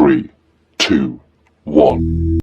3, 2, 1.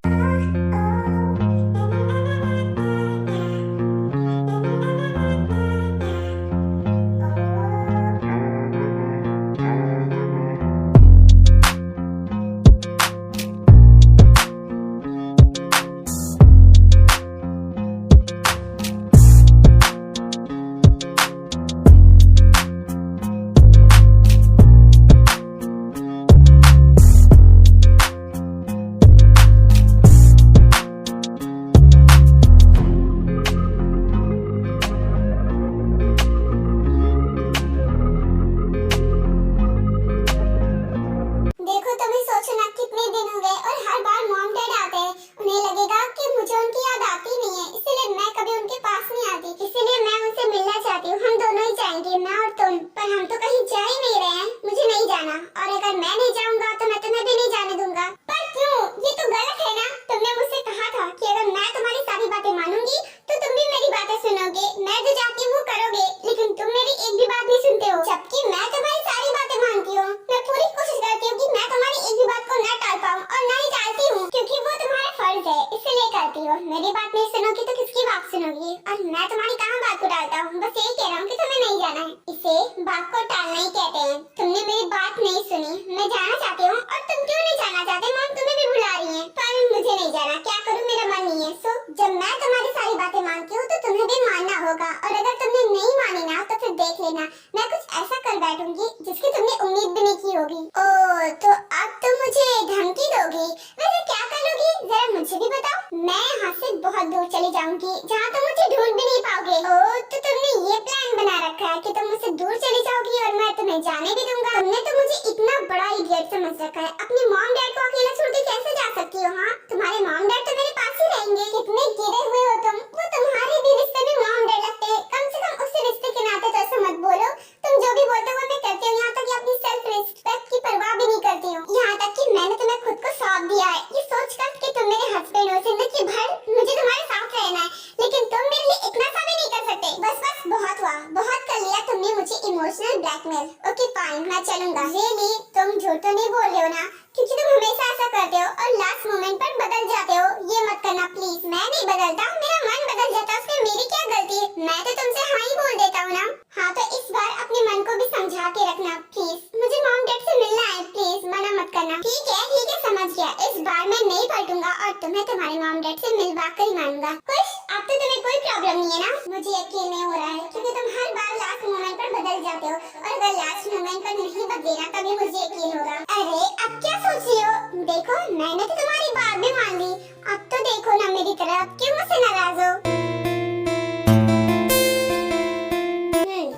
मेरी बात नहीं सुनोगी तो किसकी बात सुनोगी? और मैं तुम्हारी कहाँ बात को टालता हूँ, बस यही कह रहा हूँ कि तुम्हें नहीं जाना है। इसे बात को टालना ही कहते हैं। तुमने मेरी बात नहीं सुनी, मैं जाना चाहती हूँ और तुम क्यों नहीं जाना चाहते? मॉम तुम्हें भी बुला रही है, पर मुझे नहीं जाना। क्या करूँ, मेरा मन नहीं है। सो जब मैं तुम्हारी सारी बातें मानती हूँ तो तुम्हें भी मानना होगा, और अगर तुमने नहीं मानी ना तो फिर देख लेना मैं कुछ ऐसा कर बैठूंगी जिसकी तुमने उम्मीद भी नहीं की होगी। ओह, तो अब तुम मुझे धमकी दोगी? वैसे क्या कर लोगी, जरा मुझे भी बताओ। मैं यहाँ से बहुत दूर चली जाऊंगी जहाँ तुम मुझे ढूंढ भी नहीं पाओगे। ओह, तो तुमने ये प्लान बना रखा है कि तुम मुझसे दूर चली जाओगी और मैं तुम्हें जाने भी दूंगा। तुमने तो मुझे इतना बड़ा इडियट समझ रखा है। अपनी मॉम डैड को अकेला छोड़ के कैसे जा सकती हो? हाँ, तुम्हारे मॉम डैड तो मेरे पास ही रहेंगे। कितने गिरे हुए हो तुम। वो तुम्हारे भी रिश्ते में मॉम डैड लगते हैं। कम से कम उस रिश्ते के नाते तो ऐसा मत बोलो। तुम जो भी बोलते हो मैं करती हूँ, यहाँ तक कि अपनी सेल्फ रिस्पेक्ट की परवाह भी नहीं करती हूँ। यहाँ तक कि मैंने तुम्हें खुद को सौंप दिया है, ये सोचकर कि तुम मेरे हस्बैंड हो। जिंदगी भर मुझे तुम्हारे साथ रहना है, लेकिन तुम मेरे लिए इतना सा भी नहीं कर सकते। बस बस, बहुत हुआ, बहुत कर लिया तुमने मुझे इमोशनल ब्लैकमेल। ओके फाइन, मैं चलूंगा। रियली तुम झूठ तो नहीं बोल रहे हो ना? क्योंकि तुम हमेशा ऐसा करते हो और लास्ट मोमेंट पर बदल जाते हो। ये मत करना प्लीज। मैं नहीं बदलता, मेरा मन बदल जाता, उसमें मेरी क्या गलती है? मैं तो तुमसे हाँ ही बोल देता हूँ ना। हाँ, तो इस बार अपने मन को भी समझा के रखना प्लीज। मुझे मॉम डैड से मिलना है, प्लीज मना मत करना। ठीक है समझ गया। इस बार मैं नहीं पलटूंगा और तुम्हें तुम्हारे मॉम डैड से मिलवा कर ही मानूंगा। खुश? अब तो तुम्हें कोई प्रॉब्लम नहीं है ना? मुझे यकीन नहीं हो रहा है, क्योंकि तुम हर बार लास्ट मोमेंट पर बदल जाते हो, और अगर लास्ट मोमेंट पर नहीं बदलेना तभी मुझे यकीन होगा। अरे अब क्या सोच रही हो? देखो, मैंने तो तुम्हारी बात भी मान ली। अब तो देखो ना मेरी तरफ, क्यों मुझसे नाराज हो?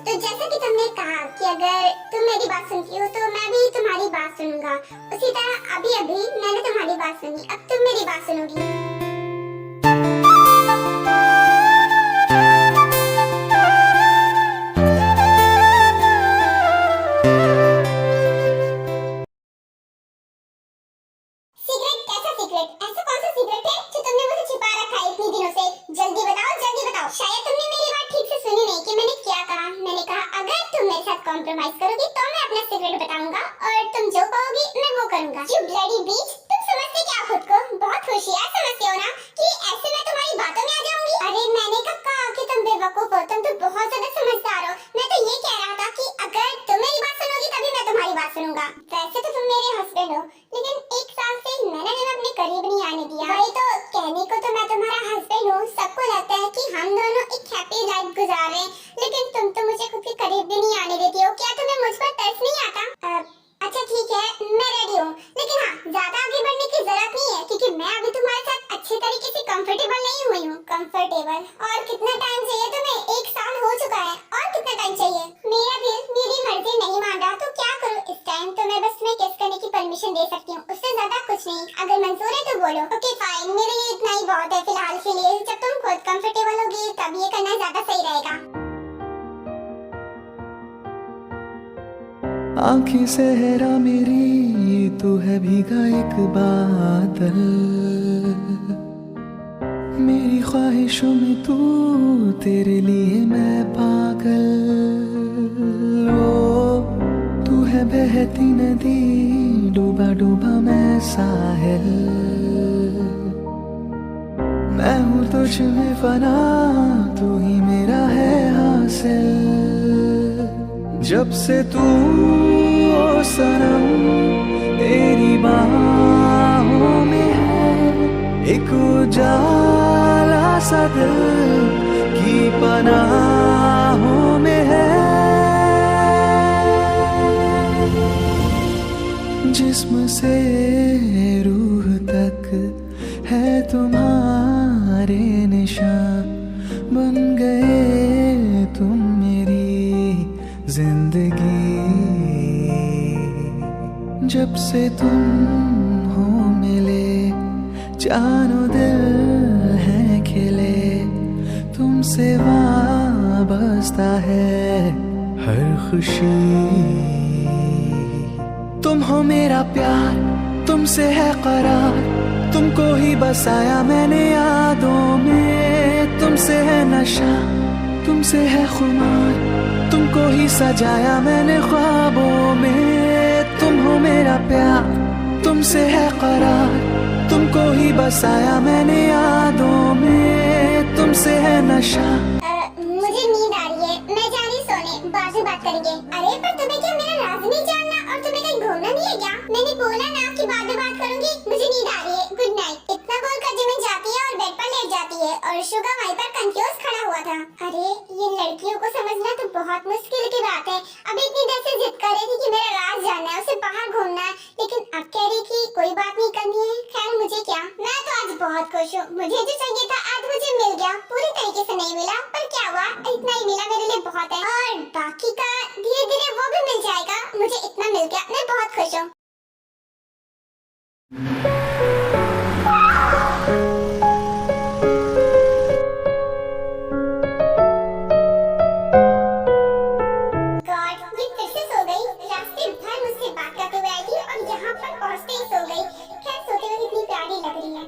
तो जैसा कि तुमने कहा कि अगर तुम मेरी बात सुनती हो तो मैं भी तुम्हारी बात सुनूंगा, उसी तरह अभी अभी मैंने तुम्हारी बात सुनी, अब तुम मेरी बात सुनोगी। कॉम्प्रोमाइज करोगी तो मैं अपना सीक्रेट बताऊंगा, और तुम जो कहोगी मैं वो करूंगा। You bloody bitch, तुम समझते क्या खुद को? बहुत होशियार समझते हो ना कि ऐसे मैं तुम्हारी बातों में आ जाऊंगी? अरे मैंने कब कहा कि तुम बेवकूफ हो? तुम तो बहुत ज्यादा समझदार हो। मैं तो ये कह रहा था कि अगर तुम मेरी बात सुनोगी तभी मैं तुम्हारी बात सुनूंगा। वैसे तो तुम मेरे हस्बैंड हो, लेकिन 1 साल से मैंने तुम्हें अपने करीब नहीं आने दिया। वही तो, कहने को तो मैं तुम्हारा हस्बैंड हूँ, सबको लगता है कि हम दोनों एक हैप्पी लाइफ गुजार रहे हैं, लेकिन तुम तो मुझे खुद के करीब भी नहीं आने देती हो। क्या तुम्हें मुझ पर तरस नहीं आता? अच्छा ठीक है, मैं रेडी हूँ, लेकिन हाँ, ज्यादा आगे बढ़ने की जरूरत नहीं है, क्योंकि मैं अभी तुम्हारे साथ अच्छे तरीके से कंफर्टेबल नहीं हुई हूँ। कंफर्टेबल? और कितना टाइम चाहिए तुम्हें? 1 साल हो चुका है, और कितना टाइम चाहिए? मेरा दिल मेरी मर्जी नहीं मान रहा तो क्या करूँ इस टाइम? तो मैं बस तुम्हें किस करने की परमिशन दे सकती हूँ, उससे ज्यादा कुछ नहीं। अगर मंजूर है तो बोलो। ओके फाइन, मेरे लिए इतना ही बहुत है फिलहाल के लिए। जब तुम खुद कंफर्टेबल होगी तब ये करना ज्यादा सही रहेगा। आँखें सहरा मेरी, ये तो है भीगा एक बादल। मेरी ख्वाहिशों में तू, तेरे लिए मैं पागल। ओ तू है है बहती नदी, डूबा डूबा मैं साहिल। मैं हूँ तुझ में फना, तू ही मेरा है हासिल। जब से तू ओ सनम तेरी बाहों में है, एक उजाला सा दिल की पनाहों में है। जिस्म से रूह तक है तुम्हारे निशान, बन गए तुम मेरी जिंदगी। जब से तुम हो मिले, जानो दिल है खिले, तुमसे वाबस्ता है हर खुशी। तुम हो मेरा प्यार, तुमसे है करार, तुमको ही बसाया मैंने यादों में। तुमसे है नशा, तुमसे है खुमार, तुमको ही सजाया मैंने ख्वाबों में। तुम हो मेरा प्यार, तुमसे है करार, तुमको ही बसाया मैंने यादों में। तुमसे है नशा। मुझे नींद आ रही है, मैं जा रही सोने, बाद में बात करेंगे। अरे पर तुम्हें क्या मेरा राज नहीं जानना और तुम्हें कहीं घूमना नहीं है क्या? मैंने बोला ना कि बाद में बात करूंगी, मुझे नींद आ रही है, गुड नाइट। इतना बोलकर जिमिन जाती है और बेड पर लेट जाती है और शुगा वहीं पर कंफ्यूज खड़ा हुआ था। अरे ये लड़कियों को समझना तो बहुत मुश्किल की बात है। अभी इतनी देर से जिद कर रही थी कि मेरा राज जानना है, उसे बाहर घूमना है, लेकिन अब कह रही थी कोई बात नहीं करनी है। खैर मुझे क्या, मैं तो आज बहुत खुश हूँ। मुझे जो चाहिए था आज मुझे मिल गया, पूरी तरीके से नहीं मिला पर क्या हुआ, इतना ही मिला मेरे लिए बहुत है। और बाकी का धीरे धीरे वो भी मिल जाएगा। मुझे इतना मिल गया, मैं बहुत खुश हूँ। गॉड, ये फिर से सो गई। रास्ते भर मुझसे बात करते हुए आई थी और यहाँ पर पहुँचते ही सो गई। खैर सोते हुए कितनी प्यारी लग रही है।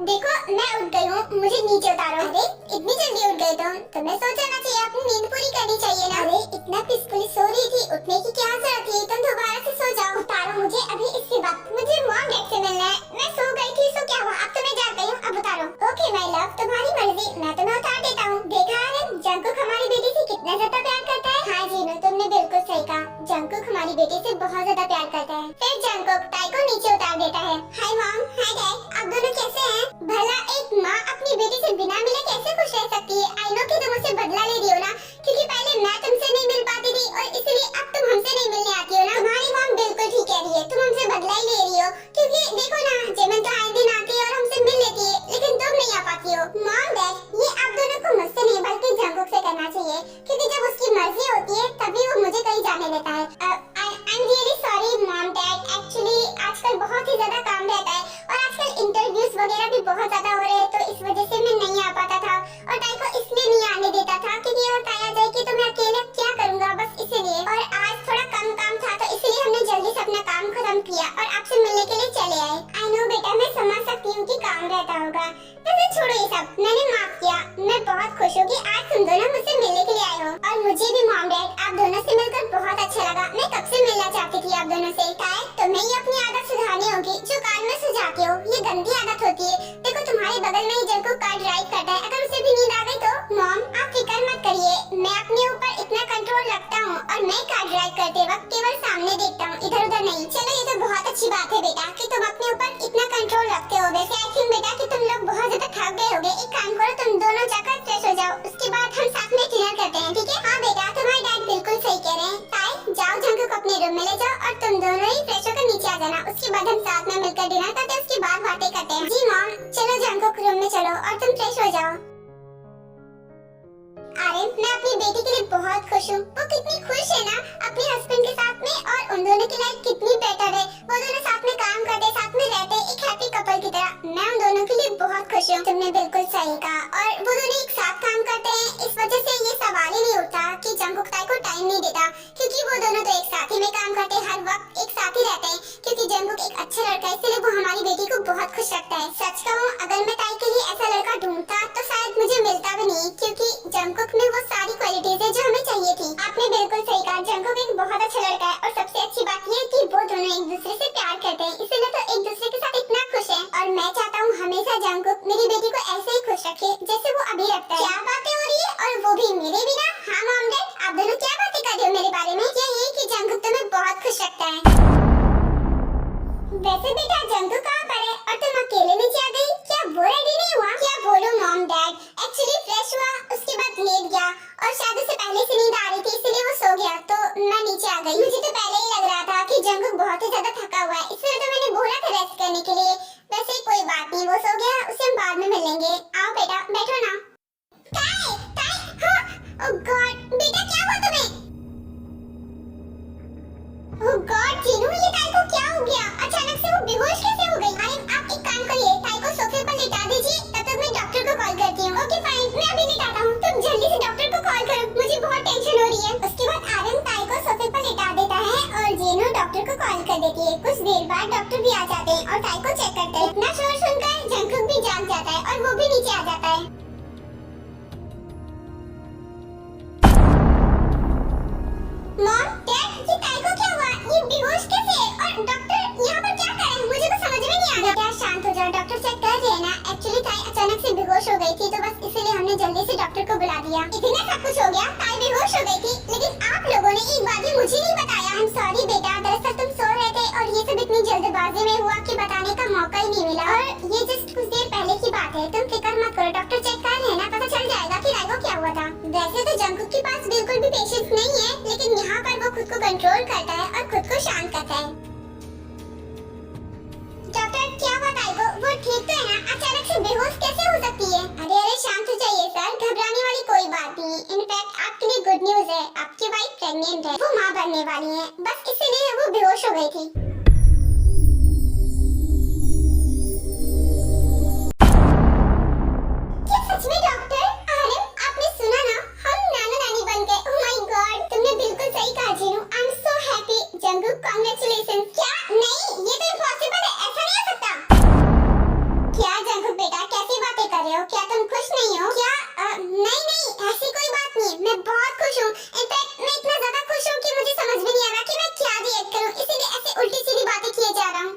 देखो मैं उठ गई हूँ, मुझे नीचे उतारो। अरे इतनी जल्दी उठ गए तुम? तुम्हें सो जाना चाहिए, अपनी नींद पूरी करनी चाहिए ना। अरे इतना पीसफुली सो रही थी, उठने की क्या जरूरत थी? तुम दोबारा से सो जाओ। उतारो मुझे अभी इसी वक्त, मुझे मॉम डैड से मिलना है। मैं सो गई थी सो क्या हुआ, अब तो मैं जाग गई हूँ, अब उतारो। ओके माय लव, तुम्हारी मर्जी, मैं तुम्हें उतार देता हूँ। देखा है जंकुक हमारी बेटी से कितना ज्यादा प्यार करता है। हाँ जीनू तुमने बिल्कुल सही कहा, जंकुक हमारी बेटी से बहुत ज्यादा प्यार करता है। फिर जंकुक ताई को नीचे उतार देता है। हाय मॉम, हाय डैड, आप दोनों कैसे हैं? भला एक माँ अपनी बेटी से बिना मिले कैसे खुश रह सकती है? आई नो कि तुम मुझसे बदला ले रही हो ना, क्योंकि पहले मैं तुमसे नहीं मिल पाती थी और इसलिए अब तुम हमसे नहीं मिलने आती हो ना। तुम्हारी मॉम बिल्कुल ठीक कह रही है, तुम हमसे बदला ही ले रही हो, क्योंकि देखो ना जेमिन तो आए दिन आती है और हमसे मिल लेती है, लेकिन तुम नहीं आ पाती हो। मॉम डैड, ये आप दोनों को मुझसे नहीं बल्कि जंकुक से करना चाहिए, क्योंकि जब उसकी मर्जी होती है तभी वो मुझे कहीं जाने देता है। I am really sorry mom dad, actually आजकल बहुत ही ज्यादा काम रहता है और आजकल इंटरव्यूज वगैरह भी बहुत ज्यादा हो रहे हैं, तो इस वजह से मैं नहीं आ पाता था और ताई को इसलिए नहीं आने देता था क्योंकि दोनों जाकर फ्रेश हो जाओ, उसके बाद हम साथ में डिनर करते हैं, ठीक है? हाँ बेटा, तुम्हारे डैड बिल्कुल सही कह रहे हैं। ताई, जाओ जंकुक अपने रूम में ले जाओ और तुम दोनों ही फ्रेश होकर नीचे आ जाना। उसके बाद हम साथ में मिलकर डिनर करते हैं, उसके बाद बातें करते हैं। जी मॉम, चलो जंकुक रूम में चलो और तुम फ्रेश हो जाओ। आर्यन, मैं अपनी बेटी के लिए बहुत खुश हूँ। वो कितनी खुश है ना अपने हस्बैंड के साथ में, और उन दोनों की लाइफ कितनी बेटर है। वो दोनों साथ में काम करते, साथ में रहते, एक हैप्पी कपल की तरह। मैं उन दोनों के लिए बहुत खुश हूँ। तुमने बिल्कुल सही कहा। और वो दोनों एक साथ काम करते हैं, इस वजह से ये सवाल ही नहीं उठता कि जंकुक ताई को टाइम नहीं देता, क्योंकि वो दोनों तो एक साथ ही में काम करते, हर वक्त एक साथ ही रहते हैं। क्योंकि जंकुक एक अच्छा लड़का है, इसलिए वो हमारी बेटी को बहुत खुश रखता है। सच कहूँ, अगर मैं ताई के लिए ऐसा लड़का ढूंढता तो शायद मुझे मिलता भी नहीं, क्योंकि जंकुक में वो सारी क्वालिटीज है जो हमें चाहिए थी। आपने बिल्कुल सही कहा, जंकुक एक बहुत अच्छा लड़का है। और सबसे अच्छी बात ये है कि वो दोनों एक दूसरे से प्यार करते हैं, इसलिए तो एक दूसरे के साथ इतना खुश है। और मैं चाहता हूँ हमेशा जंकुक मेरी बेटी को ऐसे ही खुश रखे जैसे वो अभी रखता है। क्या बातें हो रही है, और वो भी मेरे बिना? हाँ मॉम डैड, आप दोनों क्या बातें कर रहे हो मेरे बारे में? ये कि जंकुक तुम्हें बहुत खुश रखता है। वैसे बेटा, जंकुक कहाँ पर है और तुम अकेले नीचे आ गई? क्या वो रेडी नहीं हुआ? क्या बोलूं मॉम डैड, एक्चुअली फ्रेश हुआ, उसके बाद लेट गया और शायद उसे पहले से नींद आ रही थी, इसलिए वो सो गया, तो मैं नीचे आ गई। मुझे तो पहले ही लग रहा था कि जंकुक बहुत ही ज्यादा थका हुआ है, इसलिए तो मैंने बोला था रेस्ट करने के लिए। वैसे कोई बात नहीं, वो सो गया, उसे हम बाद में मिलेंगे। आओ बेटा, बैठो ना। ताई, ताई, हाँ, ओह गॉड, बेटा क्या हुआ तुम्हें? ओह गॉड जीनू, ये ताई को क्या हो गया? अचानक से वो बेहोश कैसे हो गई? अरे आप एक काम करिए, ताई को सोफे पर लेटा दीजिए, तब तक मैं डॉक्टर को कॉल करती हूँ। ओके फाइन, मैं अभी लेटाता हूँ, तुम जल्दी से डॉक्टर को कॉल करो, मुझे बहुत टेंशन हो रही है। उसके बाद आर्यन ताई को सोफे पर लेटा देता है और जीनू डॉक्टर को कॉल कर देती है। कुछ देर बाद डॉक्टर भी आ जाते हैं और ताई को चेक करते हैं। इतना शोर सुनकर जंकुक भी जाग जाता है और वो भी नीचे आ जाता है। मॉम डैड, ये ताई को क्या हुआ? ये बेहोश कैसे है? और डॉक्टर यहाँ पर क्या कर रहे हैं? मुझे तो समझ में नहीं आ रहा। बेटा शांत हो जाओ, डॉक्टर चेक कर रहे हैं ना। एक्चुअली ताई अचानक से बेहोश हो गई थी, तो बस इसीलिए हमने जल्दी से डॉक्टर को बुला दिया। इतना सब कुछ हो गया, ताई बेहोश हो गई थी, लेकिन आप लोगों ने एक बात भी मुझे नहीं बताया। हम सॉरी बेटा, दरअसल तुम सो रहे थे और ये सब इतनी जल्दबाजी में हुआ कि बताने का मौका ही नहीं मिला। और ये जस्ट कुछ देर पहले की बात है, तुम फिक्र मत करो, डॉक्टर चेक कर रहे हैं ना, पता चल जाएगा कि ताई को क्या हुआ था। वैसे तो जंकुक के पास बिल्कुल भी पेशेंस नहीं है, लेकिन यहाँ पर वो खुद को कंट्रोल करता है और खुद को शांत करता है। डॉक्टर क्या हुआ ताई को? वो ठीक तो है ना? अचानक से बेहोश कैसे हो सकती है? अरे शांत हो जाइए सर, घबराने वाली कोई बात नहीं। इनफैक्ट आपके लिए गुड न्यूज है, आपकी वाइफ प्रेग्नेंट है, वो माँ बनने वाली है, बस इसीलिए वो बेहोश हो गई थी। क्या सच में डॉक्टर? अरे आपने सुना ना, हम नाना नानी बन गए। ओह माय गॉड, तुमने बिल्कुल सही कहा Jinu, I am so happy. Jungkook congratulation. क्या? नहीं, ये तो इम्पॉसिबल है, ऐसा नहीं हो सकता। क्या जंकुक बेटा, कैसी बातें कर रहे हो? क्या तुम खुश नहीं हो क्या? नहीं नहीं, ऐसी कोई बात नहीं, मैं बहुत खुश हूँ। इनफैक्ट मैं इतना ज्यादा खुश हूँ कि मुझे समझ में नहीं आ रहा कि मैं क्या रिएक्ट करूँ, इसीलिए ऐसे उल्टी सीधी बातें किए जा रहा हूँ।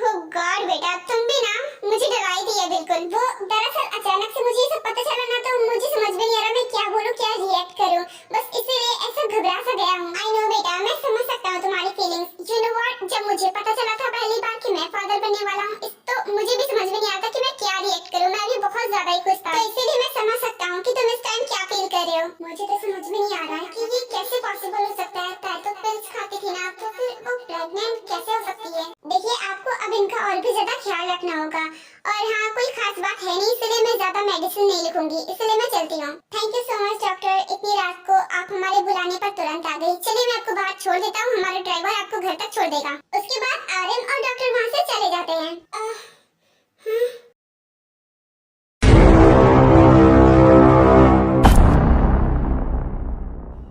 ओह गॉड बेटा, तुम भी ना मुझे डराई दी है बिल्कुल। वो दरअसल अचानक से मुझे ये सब पता चला ना, तो मुझे समझ में नहीं आ रहा मैं क्या बोलूं, क्या रिएक्ट करूं, बस इसीलिए ऐसा घबरा सा गया हूं। आई नो बेटा, मैं समझ सकता हूं तुम्हारी फीलिंग्स। यू नो व्हाट, जब मुझे पता चला था पहली बार कि मैं फादर बनने वाला हूं, तो मुझे भी समझ में नहीं आता कि मैं क्या रिएक्ट करूं। मैं भी बहुत ज्यादा ही खुश था, तो इसीलिए मैं समझ सकता हूं कि तुम इस टाइम क्या फील कर रहे हो। मुझे तो समझ में नहीं आ रहा है कि ये कैसे पॉसिबल हो सकता है। ताई तो पिल्स खाती थी ना, तो फिर वो प्रेग्नेंट कैसे हो सकती है? देखिए, आपको अब इनका और भी ज्यादा ख्याल रखना होगा। और हाँ, कोई खास बात है नहीं, इसलिए मैं ज्यादा मेडिसिन नहीं लिखूंगी, इसलिए मैं चलती हूँ। Thank you so much doctor, इतनी रात को आप हमारे बुलाने पर तुरंत आ गई। चलिए मैं आपको बाहर छोड़ देता हूँ, हमारा ड्राइवर आपको घर तक छोड़ देगा। उसके बाद आर्यन और डॉक्टर वहाँ से चले जाते हैं।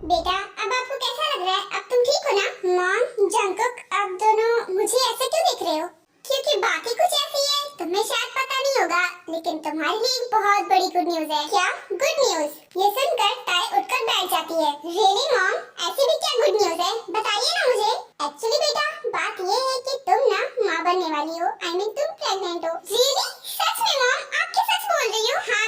बेटा, अब आपको कैसा लग रहा है? अब तुम ठीक हो ना? मॉम, जंकुक, आप दोनों मुझे ऐसे क्यों देख रहे हो? क्योंकि बात ही कुछ ऐसी है, तुम्हें शायद पता नहीं होगा, लेकिन तुम्हारे लिए एक बहुत बड़ी गुड न्यूज है। क्या गुड न्यूज? ये सुनकर ताई उठकर बैठ जाती है। रियली मॉम, ऐसी भी क्या गुड न्यूज है? बताइए ना मुझे। एक्चुअली बेटा, बात ये है कि तुम ना माँ बनने वाली हो, आई मीन तुम प्रेग्नेंट हो। रियली? सच में मॉम, आप क्या सच बोल रही हो? हाँ